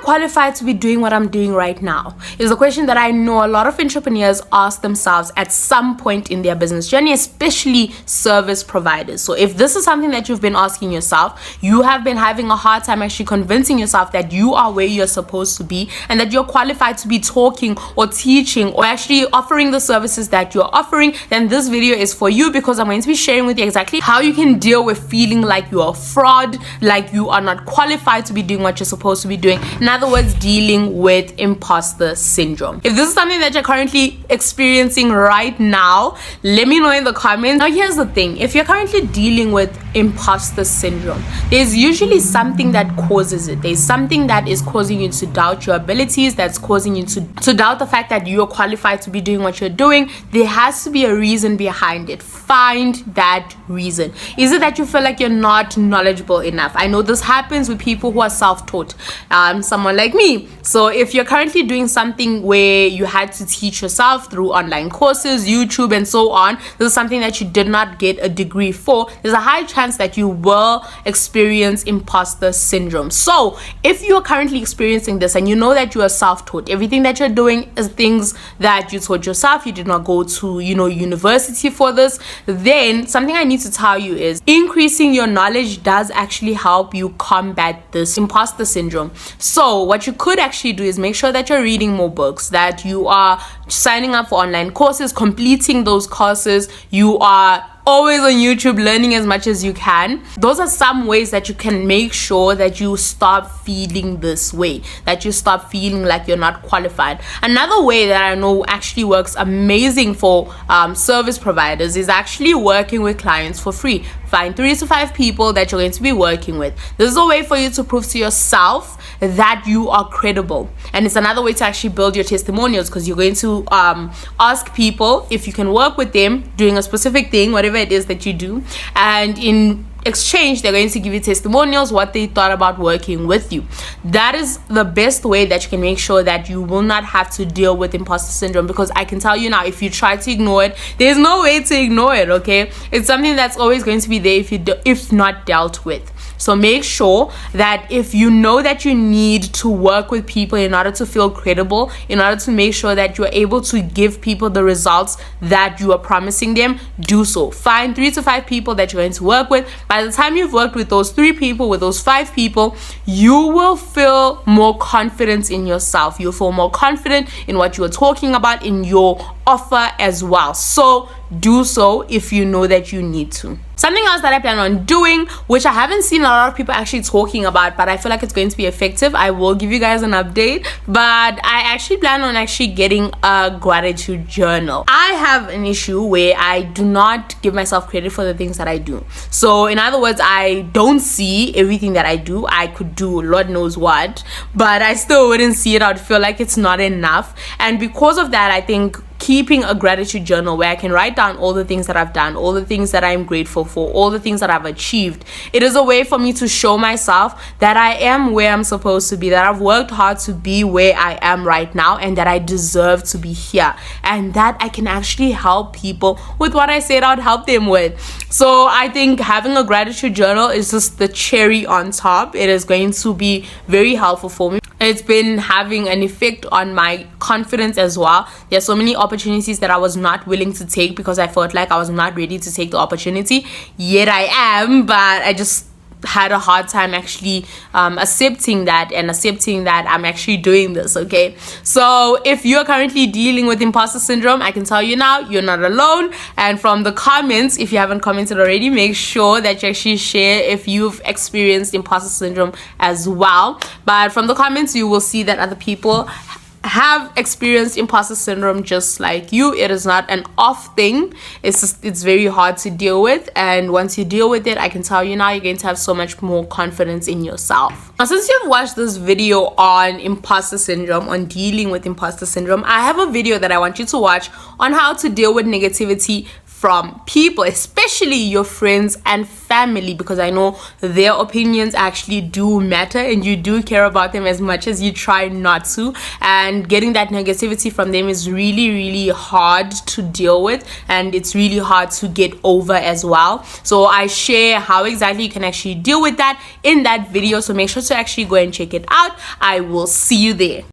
qualified to be doing what I'm doing right now? Is a question that I know a lot of entrepreneurs ask themselves at some point in their business journey, especially service providers. So if this is something that you've been asking yourself, you have been having a hard time actually convincing yourself that you are where you're supposed to be and that you're qualified to be talking or teaching or actually offering the services that you're offering, then this video is for you, because I'm going to be sharing with you exactly how you can deal with feeling like you're a fraud, like you are not qualified to be doing what you're supposed to be doing. In other words, dealing with imposter syndrome. If this is something that you're currently experiencing right now, let me know in the comments. Now here's the thing, if you're currently dealing with imposter syndrome, there's usually something that causes it. There's something that is causing you to doubt your abilities, that's causing you to doubt the fact that you're qualified to be doing what you're doing. There has to be a reason behind it. Find that reason. Is it that you feel like you're not knowledgeable enough? I know this happens with people who are self-taught, someone like me. So if you're currently doing something where you had to teach yourself through online courses, YouTube and so on, this is something that you did not get a degree for, there's a high chance that you will experience imposter syndrome. So if you're currently experiencing this and you know that you are self-taught, everything that you're doing is things that you taught yourself, you did not go to university for this, then something I need to tell you is increasing your knowledge does actually help you combat this imposter syndrome. So what you could actually do is make sure that you're reading more books, that you are signing up for online courses, completing those courses, you are always on YouTube learning as much as you can. Those are some ways that you can make sure that you stop feeling this way, that you stop feeling like you're not qualified. Another way that I know actually works amazing for service providers is actually working with clients for free. Find 3 to 5 people that you're going to be working with. This is a way for you to prove to yourself that you are credible, and it's another way to actually build your testimonials, because you're going to ask people if you can work with them doing a specific thing, whatever it is that you do, and in exchange they're going to give you testimonials, what they thought about working with you. That is the best way that you can make sure that you will not have to deal with imposter syndrome, because I can tell you now, if you try to ignore it, there's no way to ignore it. Okay, it's something that's always going to be there if not dealt with. So make sure that if you know that you need to work with people in order to feel credible, in order to make sure that you're able to give people the results that you are promising them, do so. Find 3 to 5 people that you're going to work with. By the time you've worked with those 3 people, with those 5 people, you will feel more confidence in yourself. You'll feel more confident in what you are talking about, in your offer as well. So do so if you know that you need to. Something else that I plan on doing, which I haven't seen a lot of people actually talking about, but I feel like it's going to be effective, I will give you guys an update, but I actually plan on actually getting a gratitude journal. I have an issue where I do not give myself credit for the things that I do. So in other words, I don't see everything that I do. I could do Lord knows what, but I still wouldn't see it. I would feel like it's not enough, and because of that, I think keeping a gratitude journal where I can write down all the things that I've done, all the things that I'm grateful for, all the things that I've achieved, it is a way for me to show myself that I am where I'm supposed to be, that I've worked hard to be where I am right now, and that I deserve to be here, and that I can actually help people with what I said I'd help them with. So I think having a gratitude journal is just the cherry on top. It is going to be very helpful for me. It's been having an effect on my confidence as well. There's so many opportunities that I was not willing to take because I felt like I was not ready to take the opportunity. Yet I am, but I just had a hard time actually accepting that I'm actually doing this. Okay, so if you're currently dealing with imposter syndrome, I can tell you now, you're not alone. And from the comments, if you haven't commented already, make sure that you actually share if you've experienced imposter syndrome as well. But from the comments, you will see that other people have experienced imposter syndrome just like you. It is not an off thing. It's very hard to deal with, and once you deal with it, I can tell you now, you're going to have so much more confidence in yourself. Now, since you've watched this video on imposter syndrome, on dealing with imposter syndrome, I have a video that I want you to watch on how to deal with negativity from people, especially your friends and family, because I know their opinions actually do matter and you do care about them as much as you try not to, and getting that negativity from them is really, really hard to deal with, and it's really hard to get over as well. So I share how exactly you can actually deal with that in that video, so make sure to actually go and check it out. I will see you there.